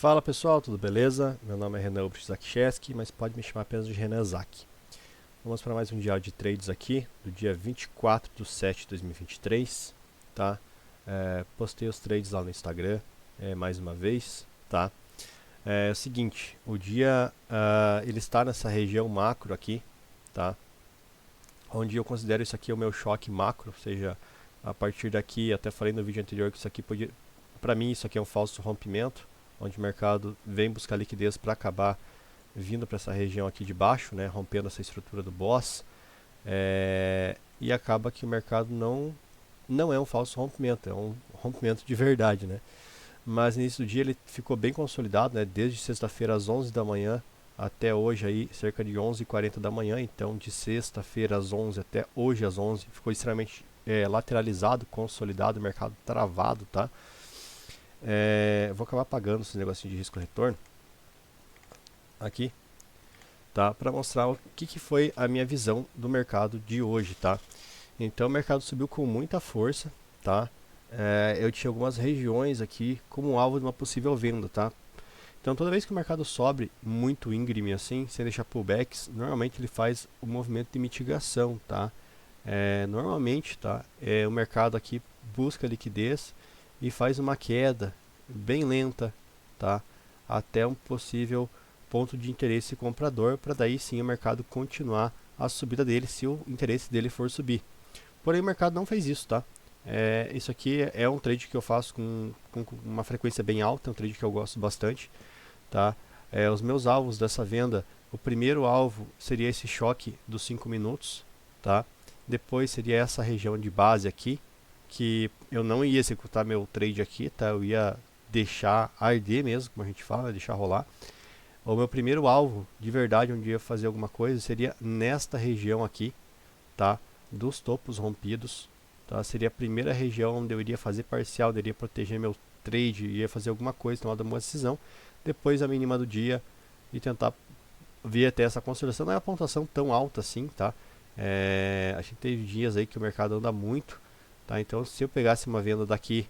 Fala pessoal, tudo beleza? Meu nome é Renan Zakcheski, mas pode me chamar apenas de Renan Zak. Vamos para mais um dia de trades aqui, do dia 24/7/2023, tá? Postei os trades lá no Instagram, mais uma vez, tá? É o seguinte, o dia ele está nessa região macro aqui, tá? Onde eu considero isso aqui o meu choque macro, ou seja, a partir daqui, até falei no vídeo anterior que isso aqui podia, para mim isso aqui é um falso rompimento, onde o mercado vem buscar liquidez para acabar vindo para essa região aqui de baixo, né, rompendo essa estrutura do boss, e acaba que o mercado não é um falso rompimento, é um rompimento de verdade, né? Mas no início do dia ele ficou bem consolidado, né, desde sexta-feira às 11 da manhã até hoje aí cerca de 11h40 da manhã, então de sexta-feira às 11 até hoje às 11 ficou extremamente lateralizado, consolidado, o mercado travado, tá? Vou acabar apagando esse negocinho de risco-retorno aqui, tá? Para mostrar o que foi a minha visão do mercado de hoje, tá? Então o mercado subiu com muita força, tá? Eu tinha algumas regiões aqui como alvo de uma possível venda, tá? Então toda vez que o mercado sobe muito íngreme assim, sem deixar pullbacks, normalmente ele faz o movimento de mitigação, tá? Normalmente, tá? O mercado aqui busca liquidez e faz uma queda bem lenta, tá? Até um possível ponto de interesse comprador, para daí sim o mercado continuar a subida dele, se o interesse dele for subir. Porém o mercado não fez isso, tá? Isso aqui é um trade que eu faço com uma frequência bem alta, é um trade que eu gosto bastante, tá? Os meus alvos dessa venda, o primeiro alvo seria esse choque dos 5 minutos, tá? Depois seria essa região de base aqui, que eu não ia executar meu trade aqui, tá? Eu ia deixar arder mesmo, como a gente fala, deixar rolar. O meu primeiro alvo, de verdade, onde eu ia fazer alguma coisa, seria nesta região aqui, tá? Dos topos rompidos, tá? Seria a primeira região onde eu iria fazer parcial, onde eu iria proteger meu trade, ia fazer alguma coisa, tomar uma decisão. Depois a mínima do dia e tentar vir até essa consolidação. Não é uma pontuação tão alta assim, tá? A gente teve dias aí que o mercado anda muito, tá? Então se eu pegasse uma venda daqui,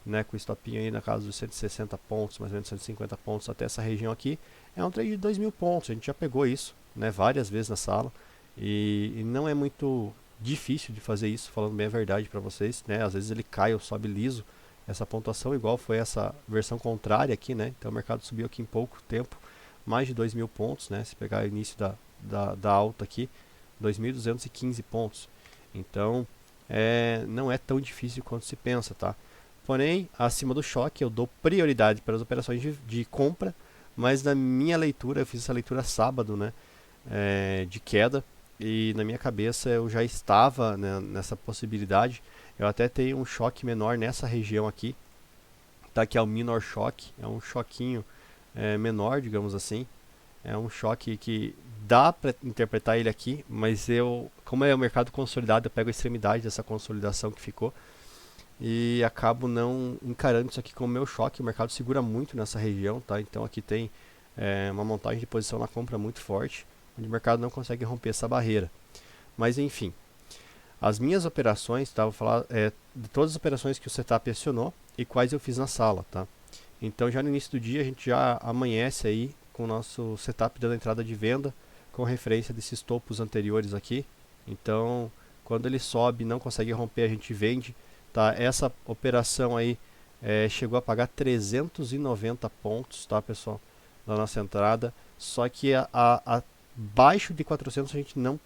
né, com o stopinho aí na casa dos 160 pontos, mais ou menos 150 pontos até essa região aqui, é um trade de 2.000 pontos. A gente já pegou isso, né, várias vezes na sala e não é muito difícil de fazer isso, falando bem a verdade para vocês, né? Às vezes ele cai ou sobe liso essa pontuação, igual foi essa versão contrária aqui, né? Então o mercado subiu aqui em pouco tempo, mais de 2.000 pontos, né? Se pegar o início da alta aqui, 2.215 pontos. Então não é tão difícil quanto se pensa, tá? Porém, acima do choque, eu dou prioridade para as operações de compra, mas na minha leitura, eu fiz essa leitura sábado, né, de queda, e na minha cabeça eu já estava, né, nessa possibilidade. Eu até tenho um choque menor nessa região aqui, tá, que é o minor shock, é um choquinho menor, digamos assim. É um choque que dá para interpretar ele aqui, mas como é o mercado consolidado, eu pego a extremidade dessa consolidação que ficou e acabo não encarando isso aqui como meu choque. O mercado segura muito nessa região, tá? Então aqui tem uma montagem de posição na compra muito forte, onde o mercado não consegue romper essa barreira. Mas enfim, as minhas operações, tá? Vou falar de todas as operações que o setup acionou e quais eu fiz na sala, tá? Então já no início do dia a gente já amanhece aí com o nosso setup dando entrada de venda com referência desses topos anteriores aqui. Então quando ele sobe e não consegue romper, a gente vende, tá? Essa operação aí chegou a pagar 390 pontos, tá, pessoal, na nossa entrada. Só que abaixo de 400 a gente não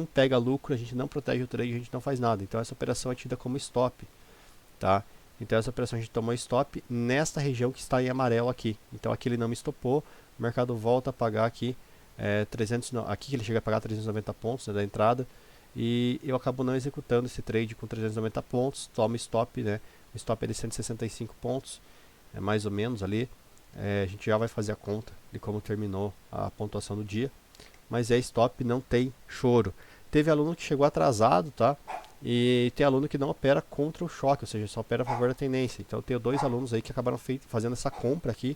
pega lucro, a gente não protege o trade, a gente não faz nada. Então essa operação é tida como stop, tá? Então essa operação a gente tomou stop nesta região que está em amarelo aqui. Então aqui ele não me estopou, o mercado volta a pagar aqui 300, aqui ele chega a pagar 390 pontos, né, da entrada, e eu acabo não executando esse trade com 390 pontos, tomo stop, né? O stop é de 165 pontos, mais ou menos ali. A gente já vai fazer a conta de como terminou a pontuação do dia, mas stop, não tem choro. Teve aluno que chegou atrasado, tá? E tem aluno que não opera contra o choque, ou seja, só opera a favor da tendência. Então eu tenho dois alunos aí que acabaram fazendo essa compra aqui,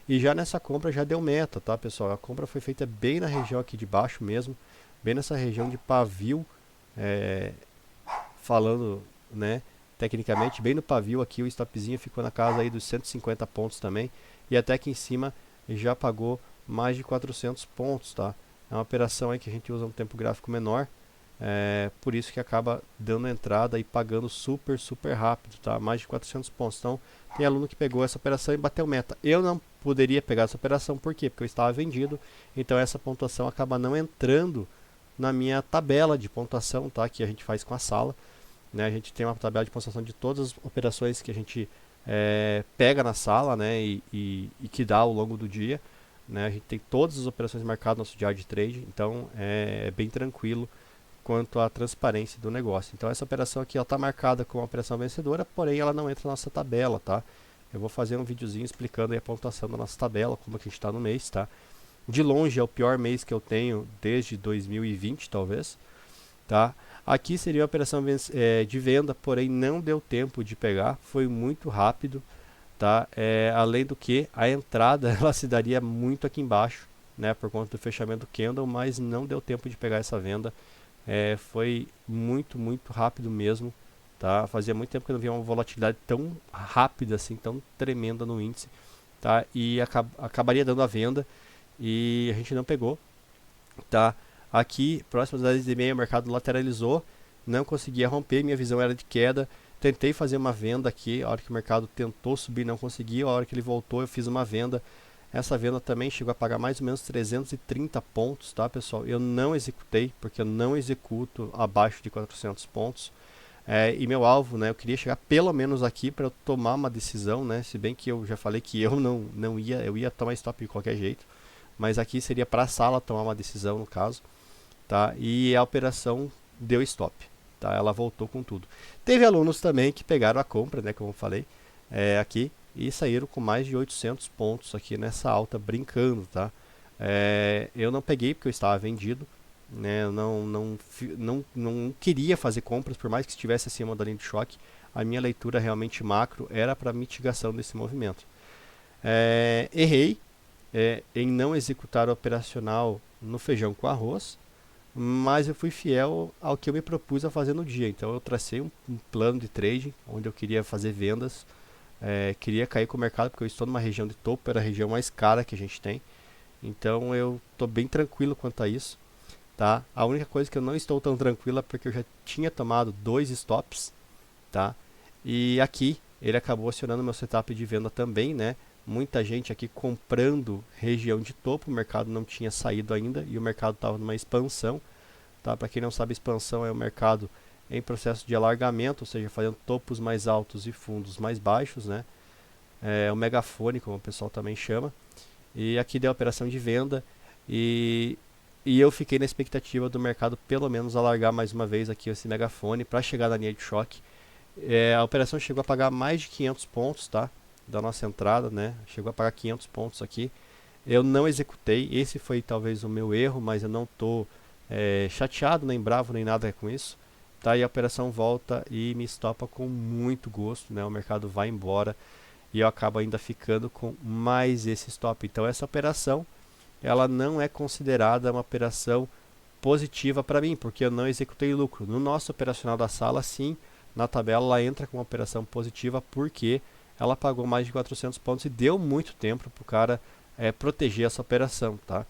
e já nessa compra já deu meta, tá, pessoal? A compra foi feita bem na região aqui de baixo mesmo, bem nessa região de pavio, falando, né, tecnicamente, bem no pavio aqui, o stopzinho ficou na casa aí dos 150 pontos também, e até aqui em cima já pagou mais de 400 pontos, tá? É uma operação aí que a gente usa um tempo gráfico menor, por isso que acaba dando entrada e pagando super rápido, tá? Mais de 400 pontos. Então, tem aluno que pegou essa operação e bateu meta. Eu não poderia pegar essa operação, por quê? Porque eu estava vendido, então essa pontuação acaba não entrando na minha tabela de pontuação, tá? Que a gente faz com a sala, né? A gente tem uma tabela de pontuação de todas as operações que a gente pega na sala, né? E que dá ao longo do dia, né? A gente tem todas as operações marcadas no nosso diário de trade, então é bem tranquilo quanto à transparência do negócio. Então essa operação aqui está marcada como uma operação vencedora, porém ela não entra na nossa tabela, tá? Eu vou fazer um videozinho explicando aí a pontuação da nossa tabela, como que a gente está no mês, tá? De longe é o pior mês que eu tenho desde 2020, talvez, tá? Aqui seria a operação de venda, porém não deu tempo de pegar, foi muito rápido, tá? Além do que a entrada ela se daria muito aqui embaixo, né? Por conta do fechamento candle, mas não deu tempo de pegar essa venda. Foi muito rápido mesmo, tá? Fazia muito tempo que eu não via uma volatilidade tão rápida assim, tão tremenda no índice, tá? E acabaria dando a venda e a gente não pegou, tá? Aqui, próximo das 10h30, o mercado lateralizou, não conseguia romper, minha visão era de queda. Tentei fazer uma venda aqui, a hora que o mercado tentou subir não conseguiu, a hora que ele voltou eu fiz uma venda. Essa venda também chegou a pagar mais ou menos 330 pontos, tá, pessoal? Eu não executei, porque eu não executo abaixo de 400 pontos. E meu alvo, né, eu queria chegar pelo menos aqui para eu tomar uma decisão, né? Se bem que eu já falei que eu não ia, eu ia tomar stop de qualquer jeito. Mas aqui seria para a sala tomar uma decisão, no caso, tá? E a operação deu stop, tá? Ela voltou com tudo. Teve alunos também que pegaram a compra, né, como eu falei, aqui, e saíram com mais de 800 pontos aqui nessa alta, brincando, tá? Eu não peguei porque eu estava vendido, né? Eu não queria fazer compras, por mais que estivesse acima da linha de choque. A minha leitura realmente macro era para mitigação desse movimento. Errei em não executar o operacional no feijão com arroz, mas eu fui fiel ao que eu me propus a fazer no dia. Então eu tracei um plano de trade, onde eu queria fazer vendas, queria cair com o mercado, porque eu estou numa região de topo, era a região mais cara que a gente tem. Então eu estou bem tranquilo quanto a isso, tá? A única coisa que eu não estou tão tranquila é porque eu já tinha tomado 2 stops, tá? E aqui ele acabou acionando meu setup de venda também, né? Muita gente aqui comprando região de topo, o mercado não tinha saído ainda e o mercado estava numa expansão, tá? Para quem não sabe, expansão é o mercado em processo de alargamento, ou seja, fazendo topos mais altos e fundos mais baixos, né? O megafone, como o pessoal também chama. E aqui deu a operação de venda e eu fiquei na expectativa do mercado pelo menos alargar mais uma vez aqui esse megafone para chegar na linha de choque. A operação chegou a pagar mais de 500 pontos, tá? Da nossa entrada, né? Chegou a pagar 500 pontos aqui. Eu não executei, esse foi talvez o meu erro, mas eu não estou chateado, nem bravo, nem nada com isso. Tá? E a operação volta e me estopa com muito gosto, né? O mercado vai embora e eu acabo ainda ficando com mais esse stop. Então essa operação, ela não é considerada uma operação positiva para mim, porque eu não executei lucro. No nosso operacional da sala, sim, na tabela ela entra com uma operação positiva, porque ela pagou mais de 400 pontos e deu muito tempo para o cara proteger essa operação, tá?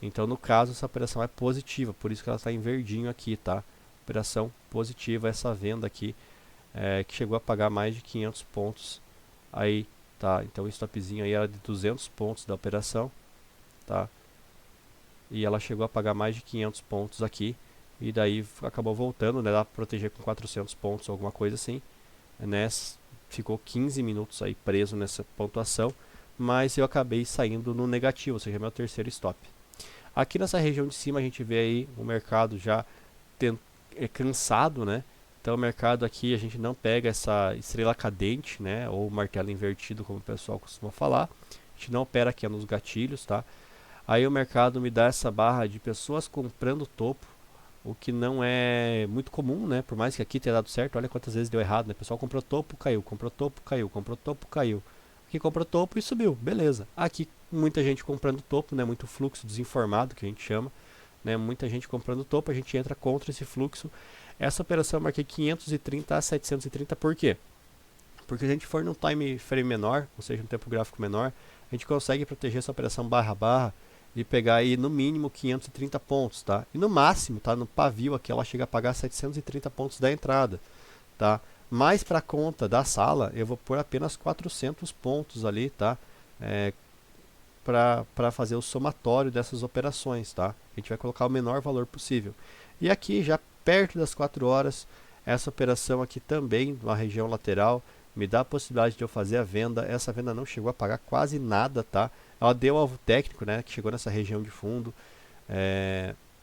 Então, no caso, essa operação é positiva, por isso que ela está em verdinho aqui, tá? Operação positiva, essa venda aqui, que chegou a pagar mais de 500 pontos aí, tá? Então, o stopzinho aí era de 200 pontos da operação, tá? E ela chegou a pagar mais de 500 pontos aqui, e daí acabou voltando, né? Dá para proteger com 400 pontos, alguma coisa assim, né? Ficou 15 minutos aí preso nessa pontuação, mas eu acabei saindo no negativo, ou seja, meu terceiro stop. Aqui nessa região de cima a gente vê aí o mercado já cansado, né? Então o mercado aqui a gente não pega essa estrela cadente, né? Ou martelo invertido, como o pessoal costuma falar. A gente não opera aqui nos gatilhos, tá? Aí o mercado me dá essa barra de pessoas comprando topo, o que não é muito comum, né? Por mais que aqui tenha dado certo, olha quantas vezes deu errado, né? O pessoal comprou topo, caiu, comprou topo, caiu, comprou topo, caiu. Aqui comprou topo e subiu, beleza. Aqui muita gente comprando topo, né? Muito fluxo desinformado, que a gente chama, né? Muita gente comprando topo, a gente entra contra esse fluxo. Essa operação eu marquei 530 a 730, por quê? Porque se a gente for num time frame menor, ou seja, um tempo gráfico menor, a gente consegue proteger essa operação barra barra e pegar aí no mínimo 530 pontos, tá? E no máximo, tá? No pavio aqui ela chega a pagar 730 pontos da entrada, tá? Mas para a conta da sala, eu vou pôr apenas 400 pontos ali, tá? Para fazer o somatório dessas operações, tá? A gente vai colocar o menor valor possível. E aqui, já perto das 4 horas, essa operação aqui também, na região lateral, me dá a possibilidade de eu fazer a venda. Essa venda não chegou a pagar quase nada, tá? Ela deu alvo técnico, né, que chegou nessa região de fundo,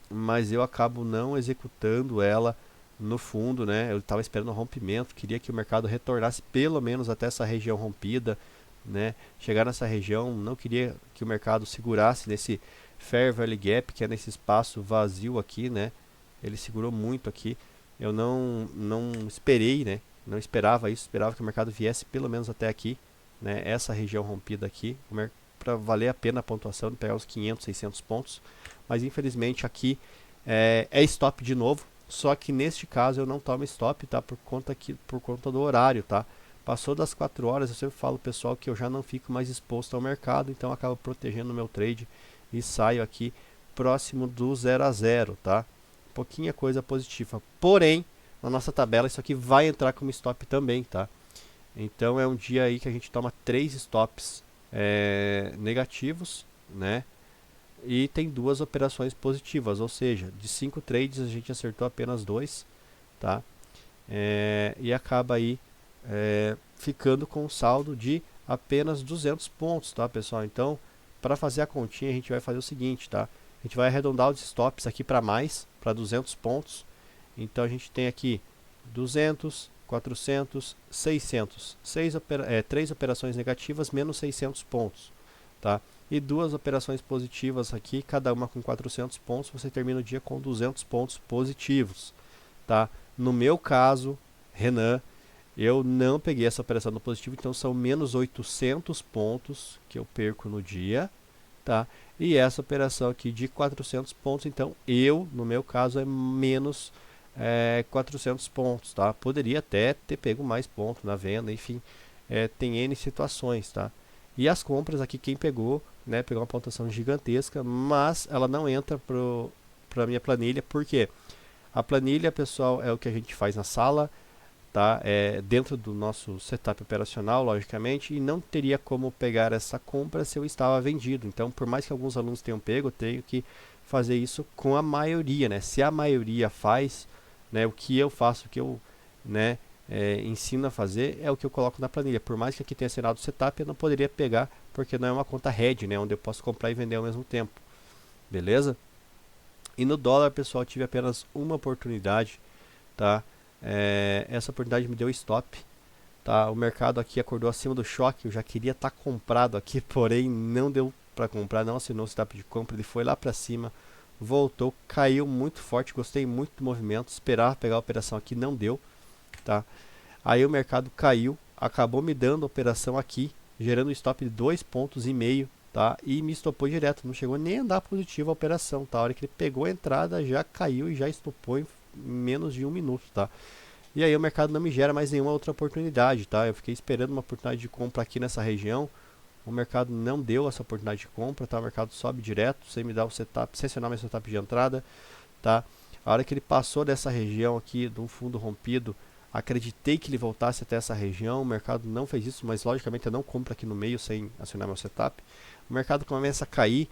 mas eu acabo não executando ela no fundo, né? Eu estava esperando um rompimento, queria que o mercado retornasse pelo menos até essa região rompida, né? Chegar nessa região, não queria que o mercado segurasse nesse Fair Value Gap, que é nesse espaço vazio aqui, né? Ele segurou muito aqui. Eu não esperei, né? Não esperava isso, esperava que o mercado viesse pelo menos até aqui, né? Essa região rompida aqui, para valer a pena a pontuação, de pegar os 500, 600 pontos. Mas infelizmente aqui é stop de novo, só que neste caso eu não tomo stop, tá? Por conta do horário, tá? Passou das 4 horas, eu sempre falo pessoal que eu já não fico mais exposto ao mercado, então eu acabo protegendo o meu trade e saio aqui próximo do 0 a 0, tá? Pouquinha coisa positiva. Porém, na nossa tabela isso aqui vai entrar como stop também, tá? Então é um dia aí que a gente toma 3 stops negativos, né? E tem 2 operações positivas, ou seja, de 5 trades a gente acertou apenas 2, tá? E acaba aí ficando com um saldo de apenas 200 pontos, tá, pessoal? Então, para fazer a continha, a gente vai fazer o seguinte, tá? A gente vai arredondar os stops aqui para 200 pontos. Então, a gente tem aqui 200, 400, 600. 3 operações negativas menos 600 pontos, tá? E 2 operações positivas aqui, cada uma com 400 pontos. Você termina o dia com 200 pontos positivos, tá? No meu caso, Renan, eu não peguei essa operação no positivo, então são menos 800 pontos que eu perco no dia, tá? E essa operação aqui de 400 pontos, então no meu caso, é menos 400 pontos, tá? Poderia até ter pego mais pontos na venda, enfim, tem N situações, tá? E as compras aqui, quem pegou, né, pegou uma pontuação gigantesca, mas ela não entra para a minha planilha, por quê? A planilha, pessoal, é o que a gente faz na sala, tá? Dentro do nosso setup operacional, logicamente, e não teria como pegar essa compra se eu estava vendido. Então, por mais que alguns alunos tenham pego, eu tenho que fazer isso com a maioria, né? Se a maioria faz, né, o que eu faço, o que eu, né, ensino a fazer, é o que eu coloco na planilha. Por mais que aqui tenha assinado o setup, eu não poderia pegar, porque não é uma conta hedge, né, onde eu posso comprar e vender ao mesmo tempo. Beleza? E no dólar, pessoal, eu tive apenas uma oportunidade, tá? Essa oportunidade me deu stop, tá? O mercado aqui acordou acima do choque, eu já queria estar comprado aqui, porém não deu para comprar, não assinou o setup de compra, ele foi lá para cima, voltou, caiu muito forte, gostei muito do movimento, esperar pegar a operação aqui, não deu, tá? Aí o mercado caiu, acabou me dando a operação aqui, gerando um stop de 2,5 pontos, tá? E me estopou direto, não chegou nem a andar positivo a operação, tá? A hora que ele pegou a entrada, já caiu e já estopou em menos de 1 minuto, tá? E aí o mercado não me gera mais nenhuma outra oportunidade, tá? Eu fiquei esperando uma oportunidade de compra aqui nessa região, o mercado não deu essa oportunidade de compra, tá? O mercado sobe direto, sem me dar o setup, sem acionar meu setup de entrada, tá? A hora que ele passou dessa região aqui, de um fundo rompido, acreditei que ele voltasse até essa região, o mercado não fez isso, mas logicamente eu não compro aqui no meio sem acionar meu setup. O mercado começa a cair,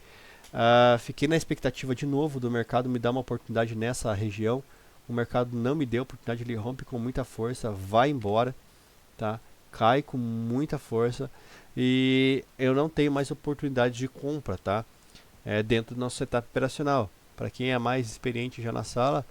fiquei na expectativa de novo do mercado me dar uma oportunidade nessa região. O mercado não me deu oportunidade, ele rompe com muita força, vai embora, tá? Cai com muita força e eu não tenho mais oportunidade de compra, tá? Dentro do nosso setup operacional. Para quem é mais experiente já na sala,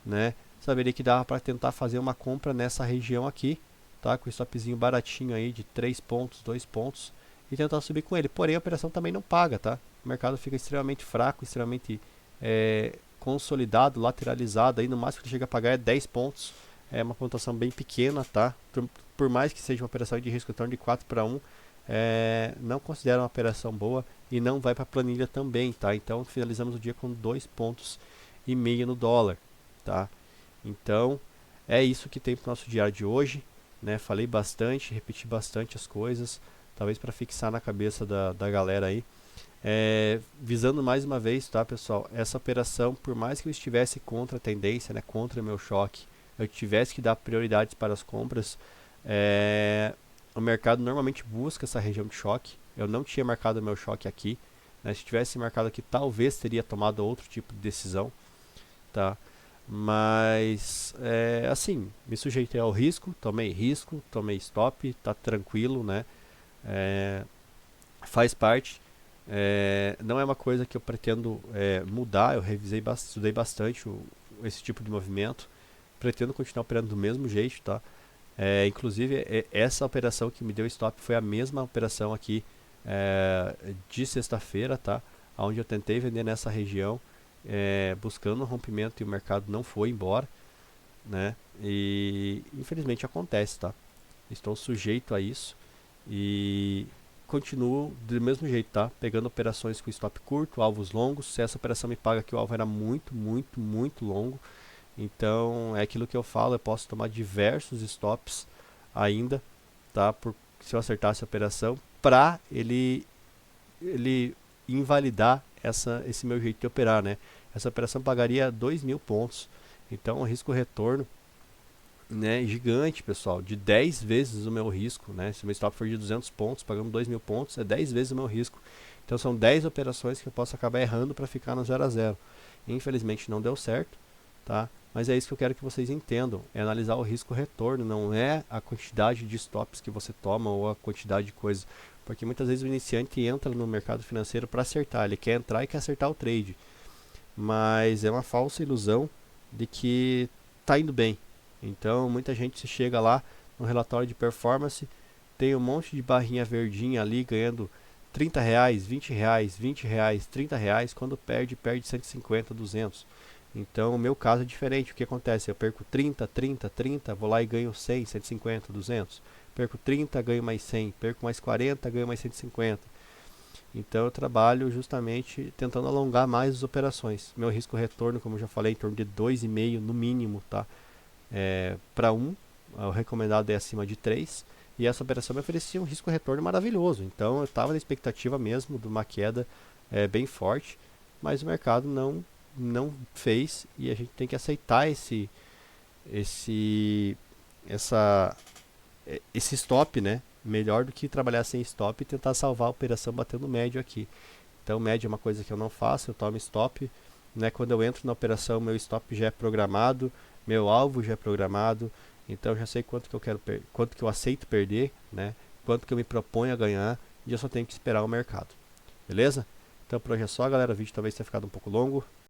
né, saberia que dava para tentar fazer uma compra nessa região aqui, tá? Com o stopzinho baratinho aí de 3 pontos, 2 pontos e tentar subir com ele. Porém, a operação também não paga, tá? O mercado fica extremamente fraco, extremamente consolidado, lateralizado, aí no máximo que chega a pagar é 10 pontos, é uma pontuação bem pequena, tá? Por mais que seja uma operação de risco retorno de 4-1, não considero uma operação boa e não vai para a planilha também, tá? Então finalizamos o dia com 2,5 pontos no dólar, tá? Então É isso que tem para o nosso diário de hoje, né? Falei bastante, repeti bastante as coisas, talvez para fixar na cabeça da galera aí. Visando mais uma vez, tá, pessoal? Essa operação, por mais que eu estivesse contra a tendência, né, contra o meu choque, eu tivesse que dar prioridades para as compras, o mercado normalmente busca essa região de choque. Eu não tinha marcado o meu choque aqui, né? Se tivesse marcado aqui, talvez teria tomado outro tipo de decisão, tá? Mas, assim, me sujeitei ao risco, tomei stop, tá tranquilo, né? É, faz parte. Não é uma coisa que eu pretendo mudar. Eu estudei bastante esse tipo de movimento. Pretendo continuar operando do mesmo jeito, tá? Inclusive, essa operação que me deu stop foi a mesma operação aqui de sexta-feira, tá? Onde eu tentei vender nessa região, buscando um rompimento e o mercado não foi embora, né? E infelizmente acontece, tá? Estou sujeito a isso e continuo do mesmo jeito, tá? Pegando operações com stop curto, alvos longos. Se essa operação me paga que o alvo era muito, muito, muito longo, então é aquilo que eu falo, eu posso tomar diversos stops ainda, tá? Se eu acertasse a operação, para ele invalidar esse meu jeito de operar, né? Essa operação pagaria 2.000 pontos, então o risco retorno, né, gigante, pessoal, de 10 vezes o meu risco, né? Se o meu stop for de 200 pontos, pagando 2.000 pontos, é 10 vezes o meu risco. Então são 10 operações que eu posso acabar errando para ficar no 0 a 0. Infelizmente não deu certo, tá? Mas é isso que eu quero que vocês entendam, é analisar o risco retorno, não é a quantidade de stops que você toma ou a quantidade de coisas, porque muitas vezes o iniciante entra no mercado financeiro para acertar, ele quer entrar e quer acertar o trade, mas é uma falsa ilusão de que está indo bem. Então muita gente se chega lá no relatório de performance, tem um monte de barrinha verdinha ali ganhando R$ 30, R$ 20, R$ 20, R$ 30, quando perde 150, 200. Então o meu caso é diferente. O que acontece? Eu perco 30, 30, 30, vou lá e ganho 100, 150, 200. Perco 30, ganho mais 100. Perco mais 40, ganho mais 150. Então eu trabalho justamente tentando alongar mais as operações. Meu risco retorno, como eu já falei, em torno de 2,5 no mínimo, tá? Para 1, o recomendado é acima de 3. E essa operação me oferecia um risco retorno maravilhoso. Então eu estava na expectativa mesmo de uma queda bem forte, mas o mercado não fez e a gente tem que aceitar esse, essa, esse stop, né? Melhor do que trabalhar sem stop e tentar salvar a operação batendo médio aqui. Então, médio é uma coisa que eu não faço, eu tomo stop, né? Quando eu entro na operação, meu stop já é programado, meu alvo já é programado, então eu já sei quanto que eu quanto que eu aceito perder, né? Quanto que eu me proponho a ganhar, e eu só tenho que esperar o mercado. Beleza? Então por hoje é só, galera. O vídeo talvez tenha ficado um pouco longo.